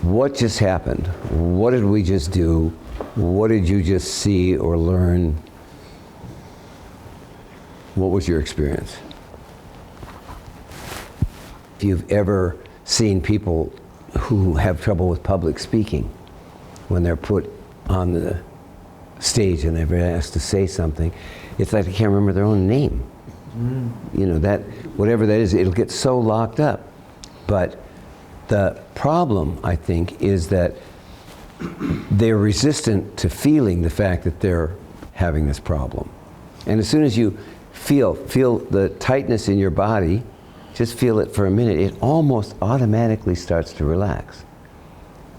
What just happened? What did we just do? What did you just see or learn? What was your experience? If you've ever seen people who have trouble with public speaking, when they're put on the stage and they're asked to say something, it's like they can't remember their own name. You know, that, whatever that is, it'll get so locked up. But the problem, I think, is that they're resistant to feeling the fact that they're having this problem. And as soon as you feel the tightness in your body, just feel it for a minute, it almost automatically starts to relax.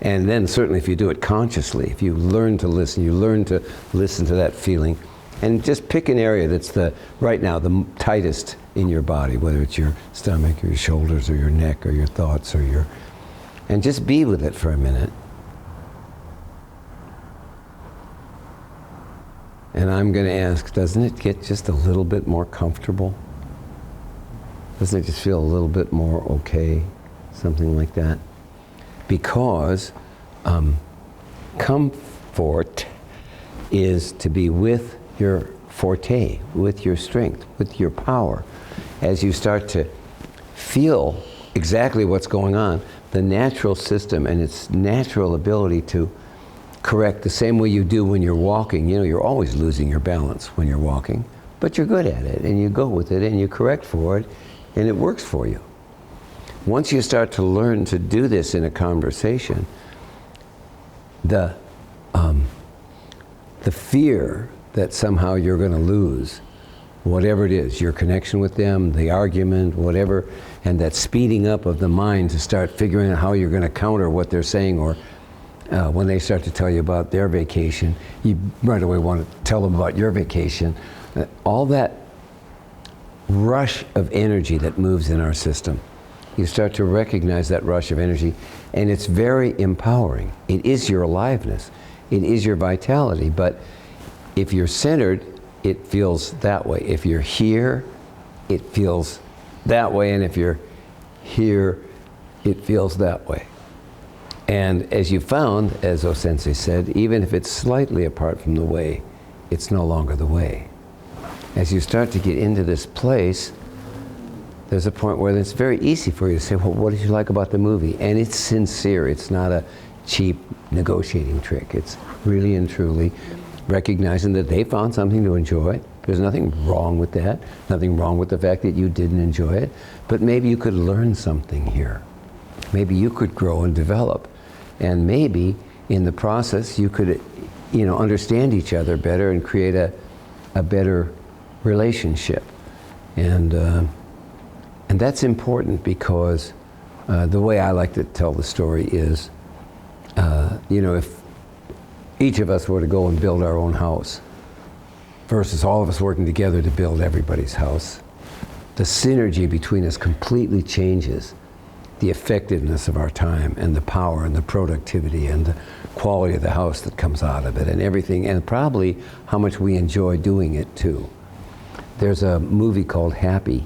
And then certainly if you do it consciously, if you learn to listen, you learn to listen to that feeling, and just pick an area that's right now the tightest in your body, whether it's your stomach or your shoulders or your neck or your thoughts or and just be with it for a minute. And I'm going to ask, doesn't it get just a little bit more comfortable? Doesn't it just feel a little bit more okay? Something like that. Because comfort is to be with your forte, with your strength, with your power. As you start to feel exactly what's going on, the natural system and its natural ability to correct the same way you do when you're walking. You know, you're always losing your balance when you're walking, but you're good at it, and you go with it, and you correct for it, and it works for you. Once you start to learn to do this in a conversation, the fear that somehow you're going to lose whatever it is, your connection with them, the argument, whatever, and that speeding up of the mind to start figuring out how you're going to counter what they're saying, or when they start to tell you about their vacation, you right away want to tell them about your vacation. All that rush of energy that moves in our system, you start to recognize that rush of energy, and it's very empowering. It is your aliveness. It is your vitality. But if you're centered, it feels that way. If you're here, it feels that way. And if you're here, it feels that way. And as you found, as O-sensei said, even if it's slightly apart from the way, it's no longer the way. As you start to get into this place, there's a point where it's very easy for you to say, well, what did you like about the movie? And it's sincere. It's not a cheap negotiating trick. It's really and truly recognizing that they found something to enjoy. There's nothing wrong with that. Nothing wrong with the fact that you didn't enjoy it. But maybe you could learn something here. Maybe you could grow and develop. And maybe in the process you could, understand each other better and create a better relationship. And that's important because the way I like to tell the story is, if each of us were to go and build our own house versus all of us working together to build everybody's house, the synergy between us completely changes the effectiveness of our time and the power and the productivity and the quality of the house that comes out of it and everything, and probably how much we enjoy doing it too. There's a movie called Happy,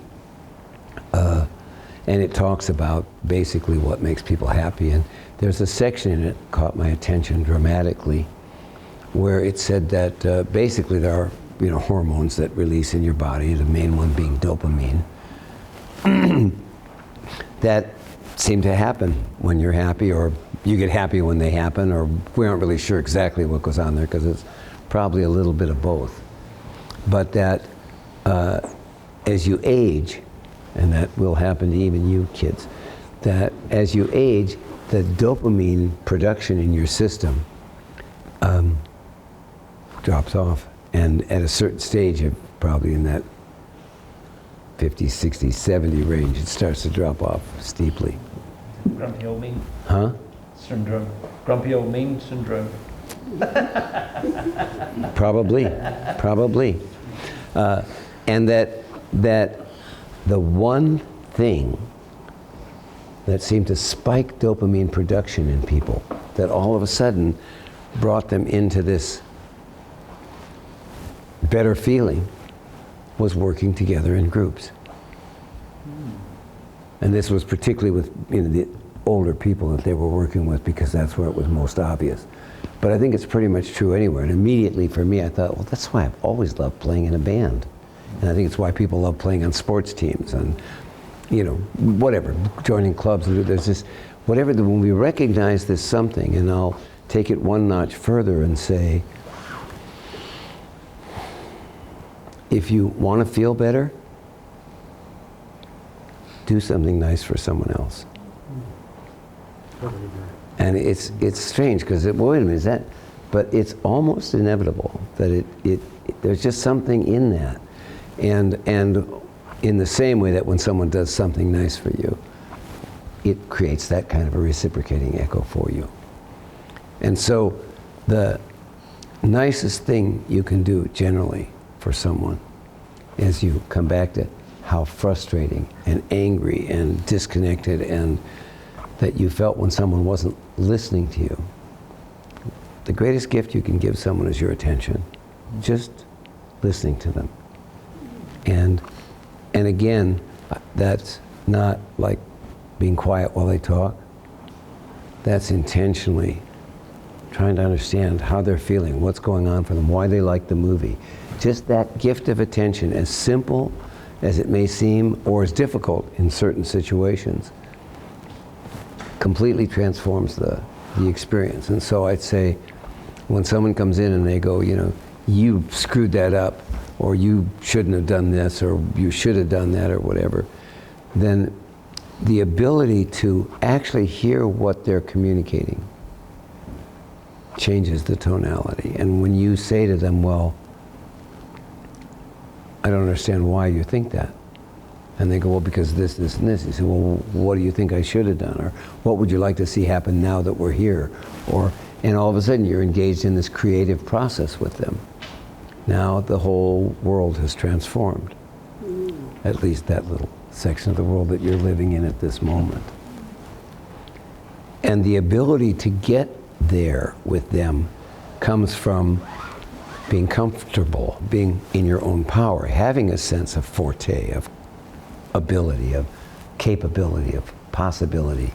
and it talks about basically what makes people happy, and there's a section in it caught my attention dramatically where it said that basically there are hormones that release in your body, the main one being dopamine, that seem to happen when you're happy, or you get happy when they happen, or we aren't really sure exactly what goes on there because it's probably a little bit of both. But that as you age, and that will happen to even you kids, that as you age, the dopamine production in your system drops off. And at a certain stage, probably in that 50, 60, 70 range, it starts to drop off steeply. Grumpy old mean. Huh? Syndrome. Grumpy old mean syndrome. Probably. And that the one thing that seemed to spike dopamine production in people, that all of a sudden brought them into this better feeling, was working together in groups. And this was particularly with the older people that they were working with, because that's where it was most obvious. But I think it's pretty much true anywhere. And immediately for me, I thought, well, that's why I've always loved playing in a band. And I think it's why people love playing on sports teams and, whatever, joining clubs. There's this, whatever, when we recognize there's something, and I'll take it one notch further and say, if you want to feel better, do something nice for someone else. And it's strange, because wait a minute, is that? But it's almost inevitable that there's just something in that, and in the same way that when someone does something nice for you, it creates that kind of a reciprocating echo for you. And so the nicest thing you can do generally for someone is you come back to how frustrating and angry and disconnected and that you felt when someone wasn't listening to you. The greatest gift you can give someone is your attention. Just listening to them. And again, that's not like being quiet while they talk. That's intentionally trying to understand how they're feeling, what's going on for them, why they like the movie. Just that gift of attention, as simple as it may seem, or as difficult in certain situations, completely transforms the experience. And so I'd say, when someone comes in and they go, you screwed that up, or you shouldn't have done this, or you should have done that, or whatever, then the ability to actually hear what they're communicating changes the tonality. And when you say to them, well, I don't understand why you think that. And they go, well, because this, this, and this. You say, well, what do you think I should have done? Or what would you like to see happen now that we're here? And all of a sudden you're engaged in this creative process with them. Now the whole world has transformed. At least that little section of the world that you're living in at this moment. And the ability to get there with them comes from being comfortable, being in your own power, having a sense of forte, of ability, of capability, of possibility.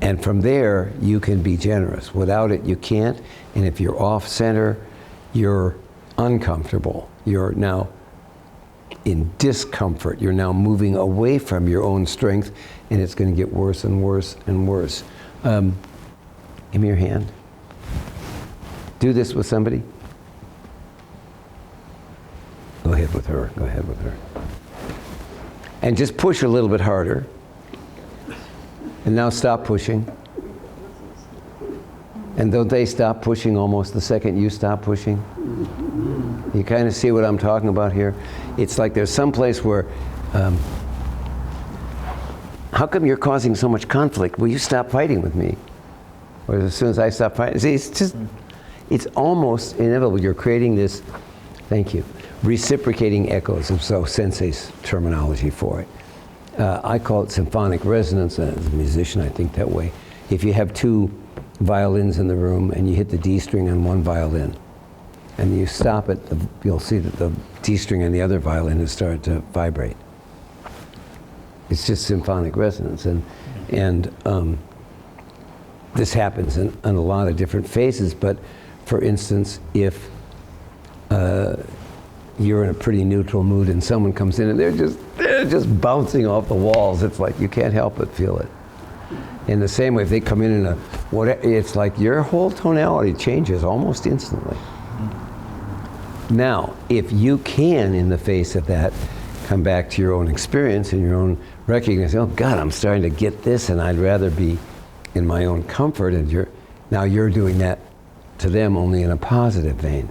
And from there, you can be generous. Without it, you can't. And if you're off center, you're uncomfortable. You're now in discomfort. You're now moving away from your own strength, and it's going to get worse and worse and worse. Give me your hand. Do this with somebody. Go ahead with her. Go ahead with her. And just push a little bit harder. And now stop pushing. And don't they stop pushing almost the second you stop pushing? You kind of see what I'm talking about here? It's like there's some place where, how come you're causing so much conflict? Will you stop fighting with me? Or as soon as I stop fighting, see, it's almost inevitable. You're creating this, thank you, reciprocating echoes, and so Sensei's terminology for it. I call it symphonic resonance. As a musician, I think that way. If you have two violins in the room and you hit the D string on one violin, and you stop it, you'll see that the D string on the other violin has started to vibrate. It's just symphonic resonance, and this happens in a lot of different phases. But for instance, if you're in a pretty neutral mood and someone comes in and they're just bouncing off the walls, it's like you can't help but feel it. In the same way, if they come in it's like your whole tonality changes almost instantly. Now, if you can, in the face of that, come back to your own experience and your own recognition, oh God, I'm starting to get this, and I'd rather be in my own comfort, and now you're doing that to them only in a positive vein.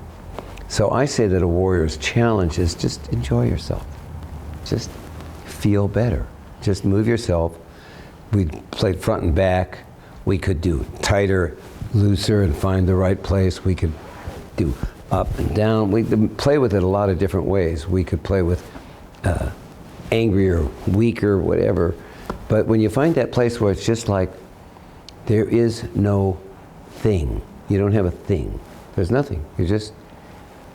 So I say that a warrior's challenge is just enjoy yourself. Just feel better. Just move yourself. We played front and back. We could do tighter, looser, and find the right place. We could do up and down. We could play with it a lot of different ways. We could play with angrier, weaker, whatever. But when you find that place where it's just like, there is no thing. You don't have a thing. There's nothing. You're just,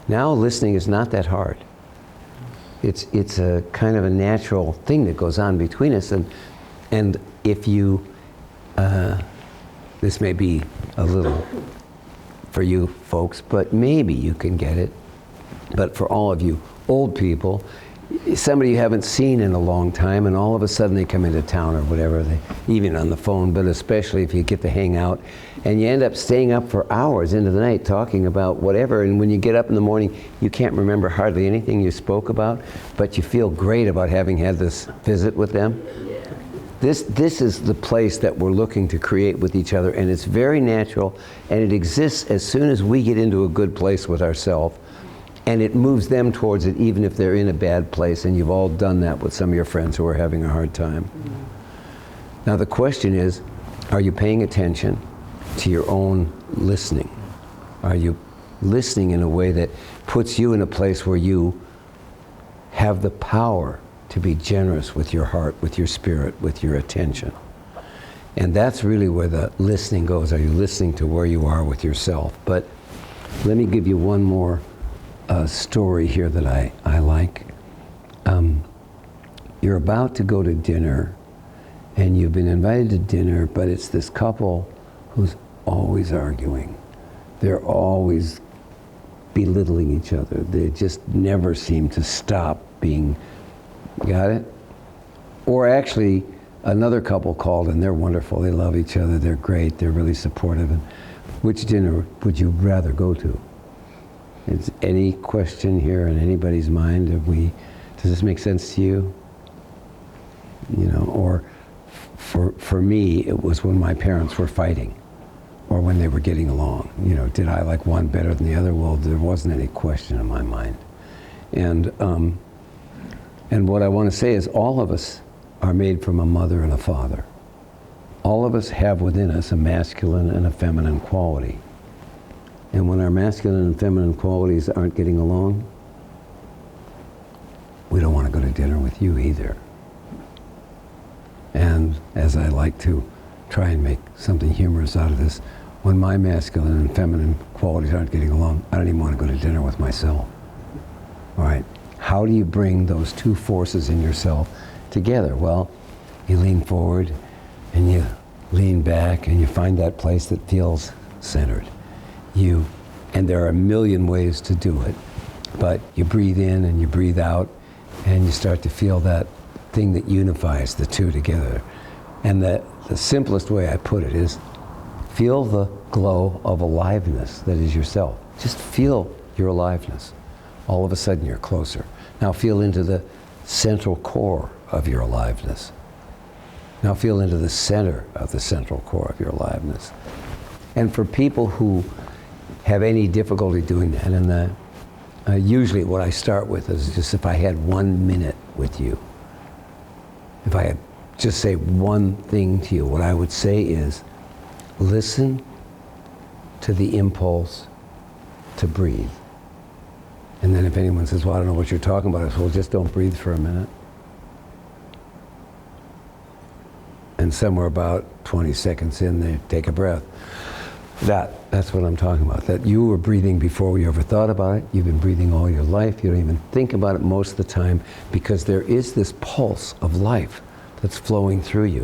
now listening is not that hard. It's a kind of a natural thing that goes on between us. And if you, this may be a little for you folks, but maybe you can get it. But for all of you old people, somebody you haven't seen in a long time, and all of a sudden they come into town or whatever, even on the phone, but especially if you get to hang out, and you end up staying up for hours into the night talking about whatever, and when you get up in the morning, you can't remember hardly anything you spoke about, but you feel great about having had this visit with them. This is the place that we're looking to create with each other, and it's very natural, and it exists as soon as we get into a good place with ourselves. And it moves them towards it even if they're in a bad place, and you've all done that with some of your friends who are having a hard time. Now the question is, are you paying attention to your own listening? Are you listening in a way that puts you in a place where you have the power to be generous with your heart, with your spirit, with your attention? And that's really where the listening goes. Are you listening to where you are with yourself? But let me give you one more story here that I like. You're about to go to dinner, and you've been invited to dinner, but it's this couple who's always arguing. They're always belittling each other. They just never seem to stop being, got it? Or actually, another couple called, and they're wonderful. They love each other. They're great. They're really supportive. And which dinner would you rather go to? Is any question here in anybody's mind? Does this make sense to you? You know, or for me, it was when my parents were fighting, or when they were getting along. You know, did I like one better than the other? Well, there wasn't any question in my mind. And what I want to say is, all of us are made from a mother and a father. All of us have within us a masculine and a feminine quality. And when our masculine and feminine qualities aren't getting along, we don't want to go to dinner with you either. And as I like to try and make something humorous out of this, when my masculine and feminine qualities aren't getting along, I don't even want to go to dinner with myself. All right, how do you bring those two forces in yourself together? Well, you lean forward and you lean back and you find that place that feels centered. And there are a million ways to do it, but you breathe in and you breathe out, and you start to feel that thing that unifies the two together. And the simplest way I put it is, feel the glow of aliveness that is yourself. Just feel your aliveness. All of a sudden you're closer. Now feel into the central core of your aliveness. Now feel into the center of the central core of your aliveness. And for people who have any difficulty doing that, and usually what I start with is just, if I had 1 minute with you, if I had just say one thing to you, what I would say is, listen to the impulse to breathe. And then if anyone says, well, I don't know what you're talking about, I say, well, just don't breathe for a minute. And somewhere about 20 seconds in, they take a breath. That's what I'm talking about. That you were breathing before you ever thought about it. You've been breathing all your life. You don't even think about it most of the time, because there is this pulse of life that's flowing through you.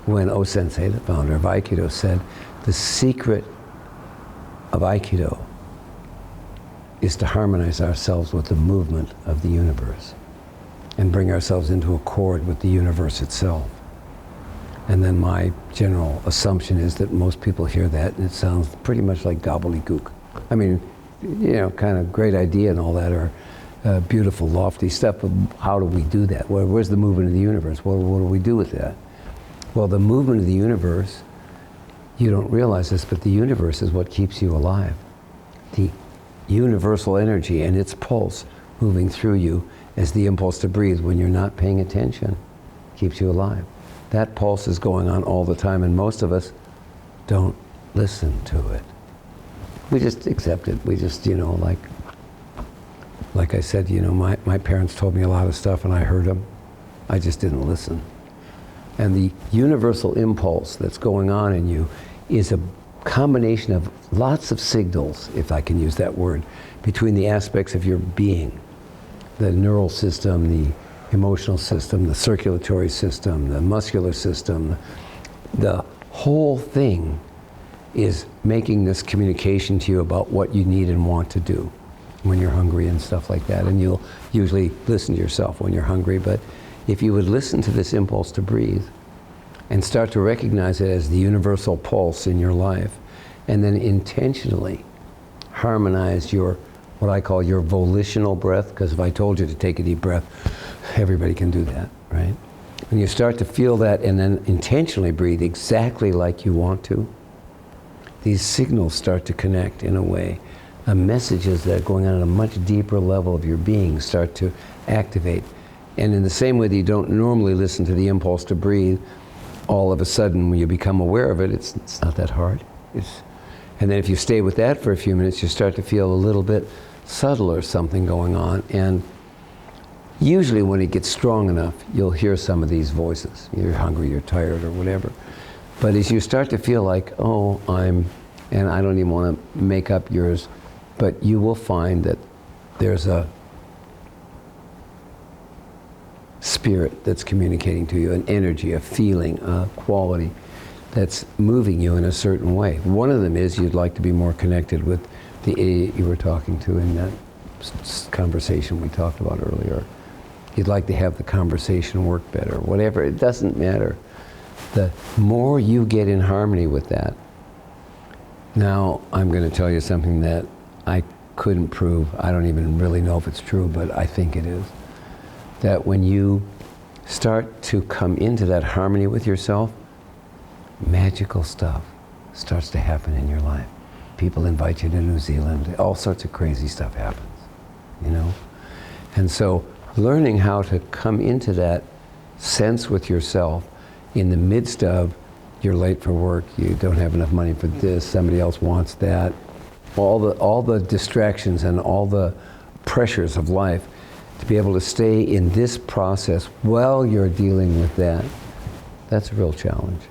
When O-Sensei, the founder of Aikido, said, the secret of Aikido is to harmonize ourselves with the movement of the universe and bring ourselves into accord with the universe itself. And then my general assumption is that most people hear that and it sounds pretty much like gobbledygook. I mean, you know, kind of great idea and all that, or beautiful, lofty stuff, but how do we do that? Where's the movement of the universe? What do we do with that? Well, the movement of the universe, you don't realize this, but the universe is what keeps you alive. The universal energy and its pulse moving through you as the impulse to breathe when you're not paying attention keeps you alive. That pulse is going on all the time, and most of us don't listen to it. We just accept it. We just, you know, like I said, you know, my parents told me a lot of stuff and I heard them. I just didn't listen. And the universal impulse that's going on in you is a combination of lots of signals, if I can use that word, between the aspects of your being. the neural system, the emotional system, the circulatory system, the muscular system, the whole thing is making this communication to you about what you need and want to do when you're hungry and stuff like that. And you'll usually listen to yourself when you're hungry, but if you would listen to this impulse to breathe and start to recognize it as the universal pulse in your life, and then intentionally harmonize your, what I call your volitional breath, because if I told you to take a deep breath, everybody can do that, right? When you start to feel that and then intentionally breathe exactly like you want to, these signals start to connect in a way. Messages that are going on at a much deeper level of your being start to activate. And in the same way that you don't normally listen to the impulse to breathe, all of a sudden when you become aware of it, it's not that hard. And then if you stay with that for a few minutes, you start to feel a little bit subtler something going on. And usually when it gets strong enough, you'll hear some of these voices. You're hungry, you're tired, or whatever. But as you start to feel like, oh, and I don't even want to make up yours, but you will find that there's a spirit that's communicating to you, an energy, a feeling, a quality that's moving you in a certain way. One of them is you'd like to be more connected with the idiot you were talking to in that conversation we talked about earlier. You'd like to have the conversation work better, whatever, it doesn't matter. The more you get in harmony with that, now I'm going to tell you something that I couldn't prove. I don't even really know if it's true, but I think it is. That when you start to come into that harmony with yourself, magical stuff starts to happen in your life. People invite you to New Zealand, all sorts of crazy stuff happens, you know? And so learning how to come into that sense with yourself in the midst of you're late for work, you don't have enough money for this, somebody else wants that, all the distractions and all the pressures of life, to be able to stay in this process while you're dealing with that, that's a real challenge.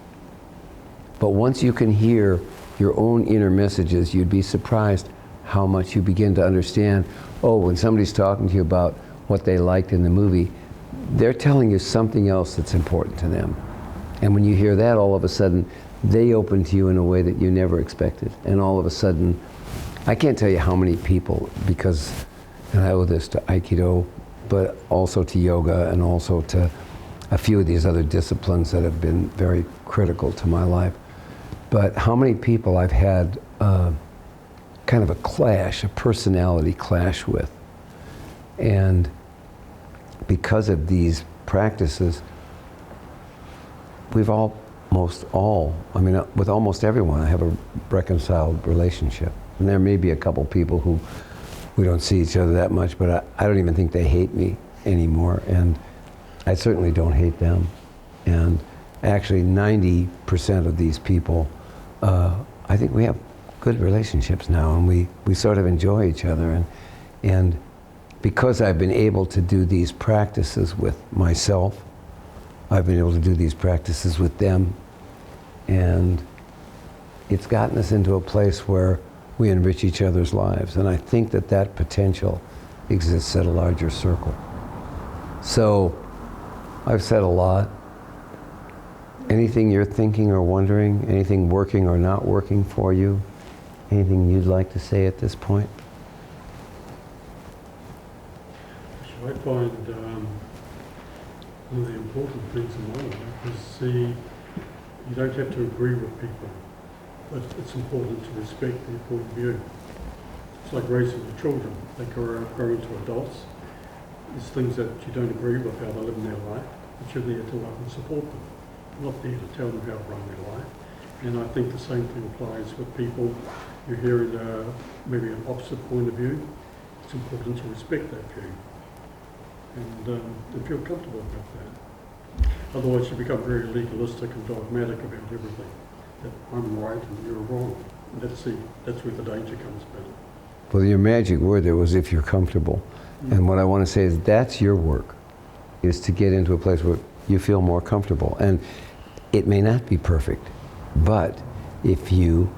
But once you can hear your own inner messages, you'd be surprised how much you begin to understand, oh, when somebody's talking to you about what they liked in the movie, they're telling you something else that's important to them. And when you hear that, all of a sudden, they open to you in a way that you never expected. And all of a sudden, I can't tell you how many people, because, and I owe this to Aikido, but also to yoga and also to a few of these other disciplines that have been very critical to my life. But how many people I've had kind of a clash, a personality clash with. And because of these practices, we've almost all, I mean, with almost everyone, I have a reconciled relationship. And there may be a couple people who we don't see each other that much, but I don't even think they hate me anymore. And I certainly don't hate them. And actually 90% of these people, I think we have good relationships now, and we sort of enjoy each other. And because I've been able to do these practices with myself, I've been able to do these practices with them, and it's gotten us into a place where we enrich each other's lives. And I think that that potential exists at a larger circle. So I've said a lot. Anything you're thinking or wondering, anything working or not working for you, anything you'd like to say at this point? I find one of the important things in my life is you don't have to agree with people, but it's important to respect their point of view. It's like raising your children. They grow into adults. There's things that you don't agree with how they live in their life, but you're there to love and support them. You're not there to tell them how to run their life. And I think the same thing applies with people. You're hearing maybe an opposite point of view. It's important to respect that view and feel comfortable about that. Otherwise you become very legalistic and dogmatic about everything. That I'm right and you're wrong. And that's where the danger comes about. Well, your magic word there was if you're comfortable. And what I want to say is that's your work, is to get into a place where you feel more comfortable. And it may not be perfect, but if you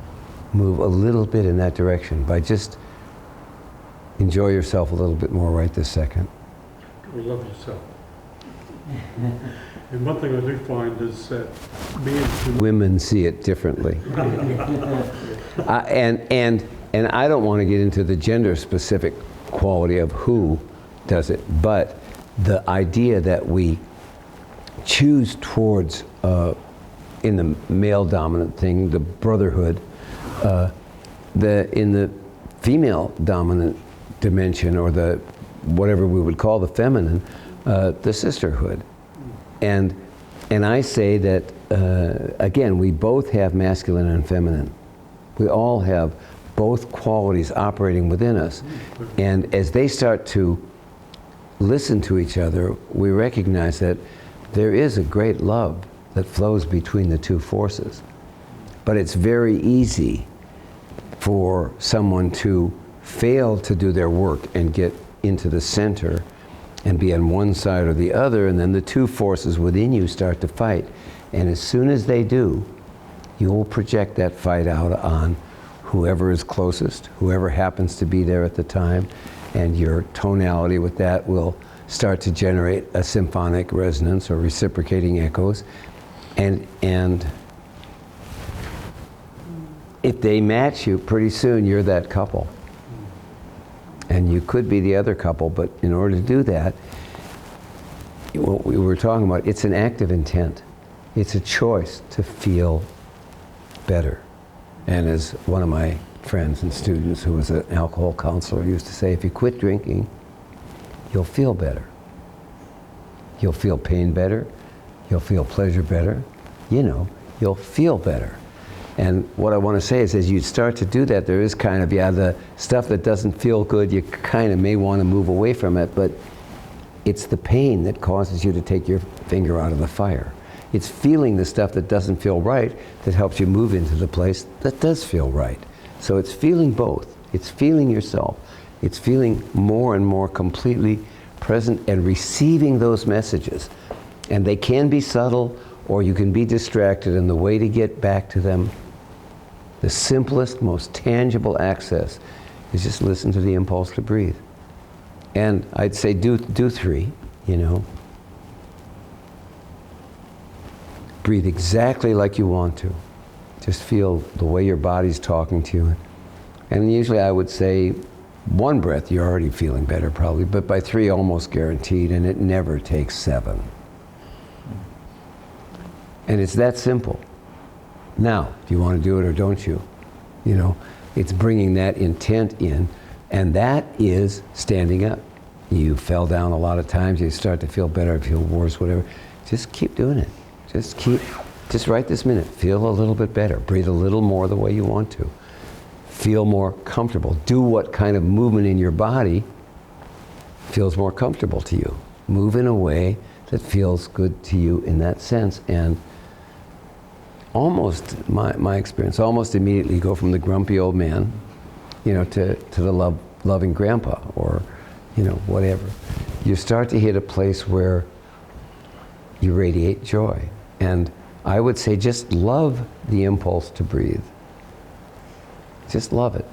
move a little bit in that direction by just enjoy yourself a little bit more right this second, or love yourself. And one thing I do find is that men Women see it differently. And I don't want to get into the gender-specific quality of who does it, but the idea that we choose towards, in the male-dominant thing, the brotherhood, in the female-dominant dimension, or the whatever we would call the feminine, the sisterhood. And I say that, again, we both have masculine and feminine. We all have both qualities operating within us. And as they start to listen to each other, we recognize that there is a great love that flows between the two forces. But it's very easy for someone to fail to do their work and get into the center and be on one side or the other, and then the two forces within you start to fight. And as soon as they do, you will project that fight out on whoever is closest, whoever happens to be there at the time, and your tonality with that will start to generate a symphonic resonance or reciprocating echoes. And if they match you, pretty soon you're that couple. And you could be the other couple, but in order to do that, what we were talking about, it's an act of intent. It's a choice to feel better. And as one of my friends and students who was an alcohol counselor used to say, if you quit drinking, you'll feel better. You'll feel pain better. You'll feel pleasure better. You know, you'll feel better. And what I want to say is, as you start to do that, there is kind of, the stuff that doesn't feel good, you kind of may want to move away from it, but it's the pain that causes you to take your finger out of the fire. It's feeling the stuff that doesn't feel right that helps you move into the place that does feel right. So it's feeling both. It's feeling yourself. It's feeling more and more completely present and receiving those messages. And they can be subtle, or you can be distracted, and the way to get back to them, the simplest, most tangible access, is just listen to the impulse to breathe. And I'd say do three, Breathe exactly like you want to. Just feel the way your body's talking to you. And usually I would say, one breath, you're already feeling better probably, but by 3, almost guaranteed, and it never takes 7. And it's that simple. Now, do you want to do it or don't you? It's bringing that intent in, and that is standing up. You fell down a lot of times, you start to feel better, feel worse, whatever. Just keep doing it. Just right this minute, feel a little bit better. Breathe a little more the way you want to. Feel more comfortable. Do what kind of movement in your body feels more comfortable to you. Move in a way that feels good to you in that sense. And almost, my experience, almost immediately go from the grumpy old man, to the loving grandpa, or, whatever. You start to hit a place where you radiate joy. And I would say just love the impulse to breathe. Just love it.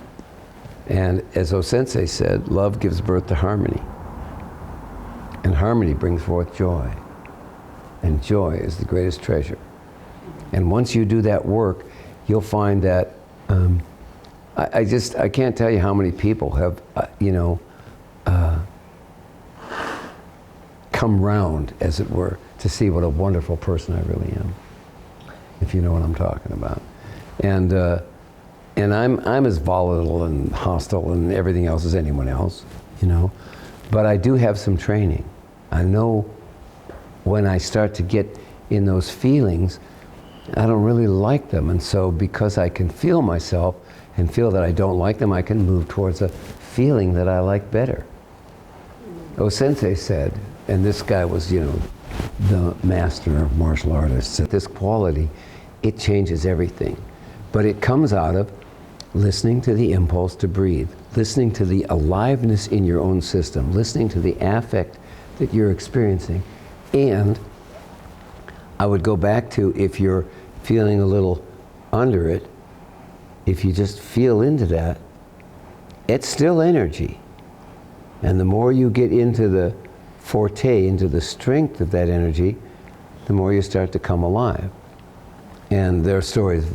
And as O-Sensei said, love gives birth to harmony. And harmony brings forth joy. And joy is the greatest treasure. And once you do that work, you'll find that, I can't tell you how many people have, come round, as it were, to see what a wonderful person I really am, if you know what I'm talking about. And I'm as volatile and hostile and everything else as anyone else, but I do have some training. I know when I start to get in those feelings, I don't really like them, and so because I can feel myself and feel that I don't like them, I can move towards a feeling that I like better. O-Sensei said, and this guy was, the master of martial artists, that this quality, it changes everything. But it comes out of listening to the impulse to breathe, listening to the aliveness in your own system, listening to the affect that you're experiencing. And I would go back to, if you're feeling a little under it, if you just feel into that, it's still energy. And the more you get into the forte into the strength of that energy, the more you start to come alive. And there are stories,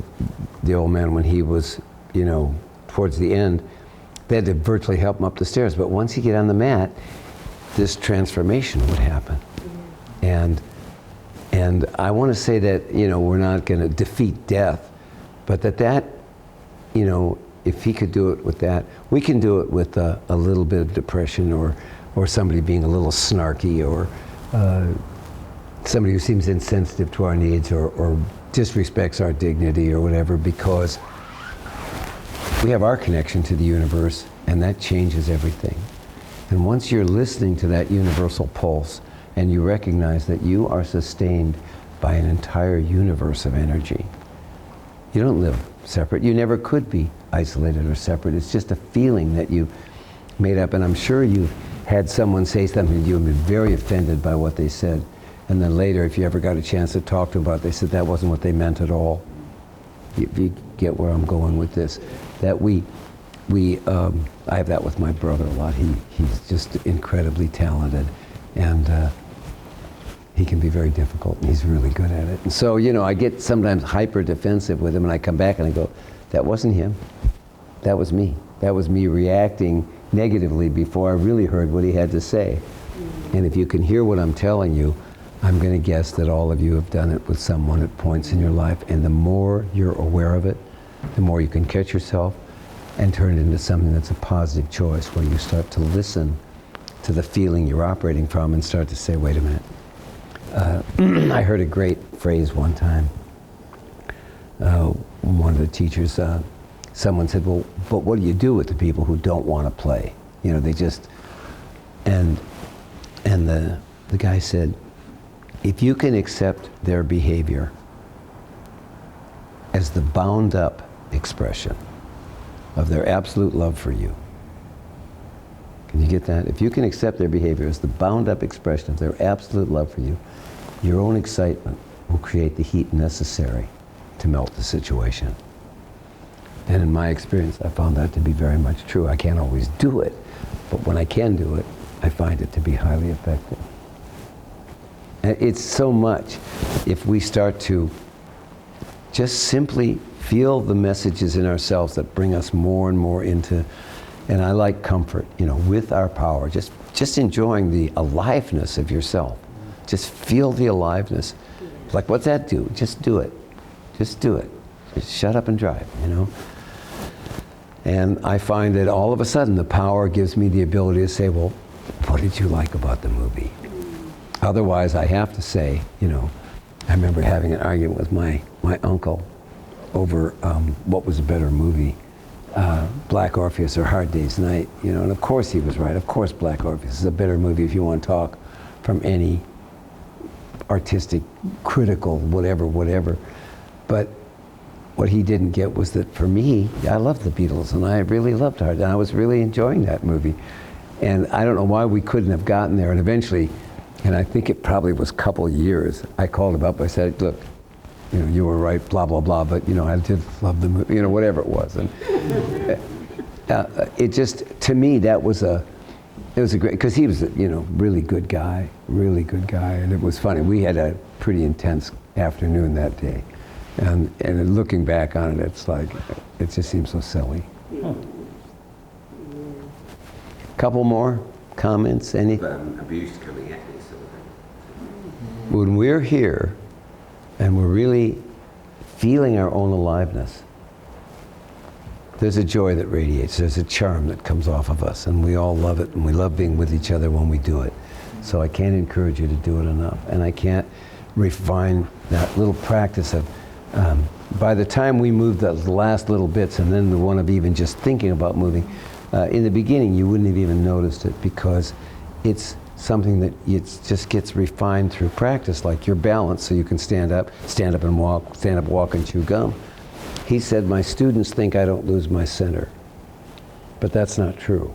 the old man, when he was, towards the end, they had to virtually help him up the stairs. But once he get on the mat, this transformation would happen. And I want to say that, we're not going to defeat death, but that, if he could do it with that, we can do it with a little bit of depression or somebody being a little snarky or somebody who seems insensitive to our needs or disrespects our dignity or whatever, because we have our connection to the universe, and that changes everything. And once you're listening to that universal pulse and you recognize that you are sustained by an entire universe of energy, you don't live separate. You never could be isolated or separate. It's just a feeling that you made up. And I'm sure you've had someone say something to you and been very offended by what they said. And then later, if you ever got a chance to talk to them about it, they said that wasn't what they meant at all. You get where I'm going with this. That I have that with my brother a lot. He's just incredibly talented, and he can be very difficult, and he's really good at it. And so, I get sometimes hyper defensive with him, and I come back and I go, that wasn't him. That was me. That was me reacting negatively before I really heard what he had to say. And if you can hear what I'm telling you, I'm going to guess that all of you have done it with someone at points in your life, and the more you're aware of it, the more you can catch yourself and turn it into something that's a positive choice, where you start to listen to the feeling you're operating from and start to say, wait a minute. I heard a great phrase one time. One of the teachers, someone said, well, but what do you do with the people who don't want to play? They just, and the guy said, if you can accept their behavior as the bound up expression of their absolute love for you. Can you get that? If you can accept their behavior as the bound up expression of their absolute love for you, your own excitement will create the heat necessary to melt the situation. And in my experience, I found that to be very much true. I can't always do it, but when I can do it, I find it to be highly effective. And it's so much if we start to just simply feel the messages in ourselves that bring us more and more into, and I like comfort, with our power, just enjoying the aliveness of yourself. Just feel the aliveness. Like, what's that do? Just do it. Just do it. Just shut up and drive, And I find that all of a sudden the power gives me the ability to say, well, what did you like about the movie? Otherwise, I have to say, I remember having an argument with my uncle over what was a better movie, Black Orpheus or Hard Day's Night, and of course he was right. Of course Black Orpheus is a better movie if you want to talk from any artistic, critical, whatever. But what he didn't get was that for me, I loved the Beatles, and I really loved Hard Day, and I was really enjoying that movie. And I don't know why we couldn't have gotten there, and eventually, and I think it probably was a couple of years, I called him up, I said, look, you were right, blah, blah, blah, but, I did love the movie, whatever it was. And it just, to me, it was a great, because he was a, really good guy, and it was funny. We had a pretty intense afternoon that day. And looking back on it, it's like, it just seems so silly. Couple more comments, anything? Abuse coming at me, When we're here and we're really feeling our own aliveness, there's a joy that radiates, there's a charm that comes off of us, and we all love it, and we love being with each other when we do it. So I can't encourage you to do it enough, and I can't refine that little practice of, by the time we move the last little bits, and then the one of even just thinking about moving, in the beginning you wouldn't have even noticed it, because it's something that just gets refined through practice, like your balance, so you can stand up and walk, walk and chew gum. He said, my students think I don't lose my center, but that's not true.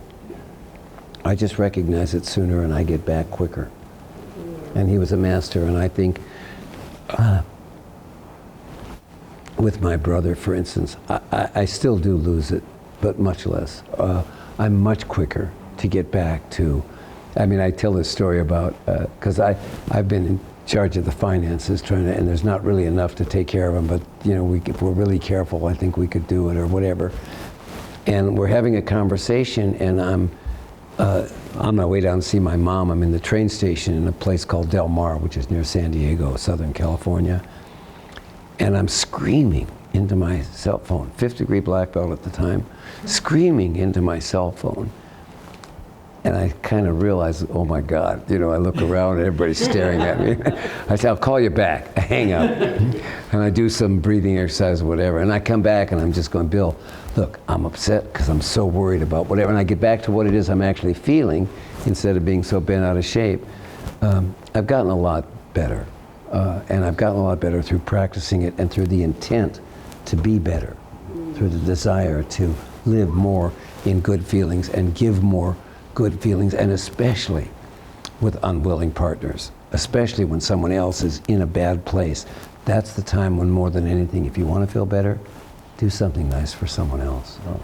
I just recognize it sooner and I get back quicker. And he was a master, and I think with my brother, for instance, I still do lose it, but much less. I'm much quicker to get back to I mean, I tell this story about, because I've been in charge of the finances, and there's not really enough to take care of them, but you know, if we're really careful, I think we could do it or whatever. And we're having a conversation, and I'm on my way down to see my mom. I'm in the train station in a place called Del Mar, which is near San Diego, Southern California. And I'm screaming into my cell phone, 5th-degree black belt at the time, screaming into my cell phone. And I kind of realized, oh my God, you know, I look around and everybody's staring at me. I say, I'll call you back. I hang up. And I do some breathing exercise or whatever. And I come back and I'm just going, Bill, look, I'm upset because I'm so worried about whatever. And I get back to what it is I'm actually feeling instead of being so bent out of shape. I've gotten a lot better. And I've gotten a lot better through practicing it and through the intent to be better, through the desire to live more in good feelings and give more good feelings, and especially with unwilling partners, especially when someone else is in a bad place. That's the time when, more than anything, if you want to feel better, do something nice for someone else. So,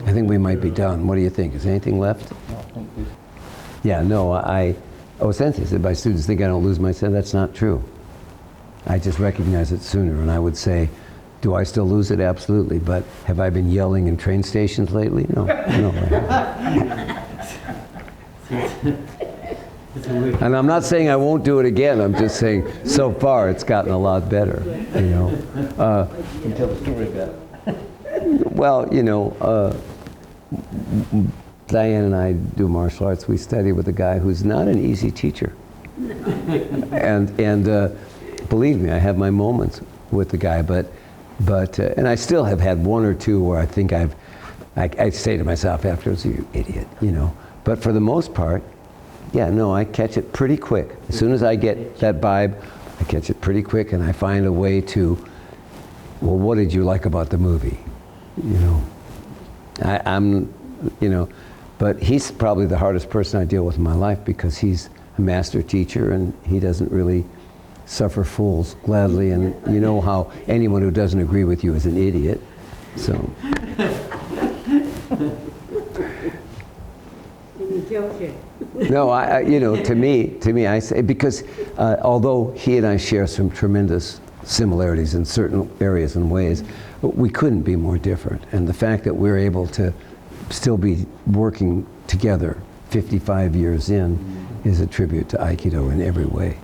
I think we might be done. What do you think? Is anything left? No, I think we- Yeah, no, Sensei said my students think I don't lose my sense. That's not true. I just recognize it sooner, and I would say, do I still lose it? Absolutely. But have I been yelling in train stations lately? No. And I'm not saying I won't do it again. I'm just saying so far it's gotten a lot better. You know. You can tell the story about it. Well, you know, Diane and I do martial arts. We study with a guy who's not an easy teacher. And believe me, I have my moments with the guy, but and I still have had one or two where I think I say to myself afterwards, you idiot, you know. But for the most part, yeah, no, I catch it pretty quick. As soon as I get that vibe, I catch it pretty quick, and I find a way to, well, what did you like about the movie? You know, I'm, you know, but he's probably the hardest person I deal with in my life because he's a master teacher and he doesn't really suffer fools gladly, and you know how anyone who doesn't agree with you is an idiot. So. No, I you know, to me, I say, because although he and I share some tremendous similarities in certain areas and ways, we couldn't be more different. And the fact that we're able to still be working together 55 years in is a tribute to Aikido in every way.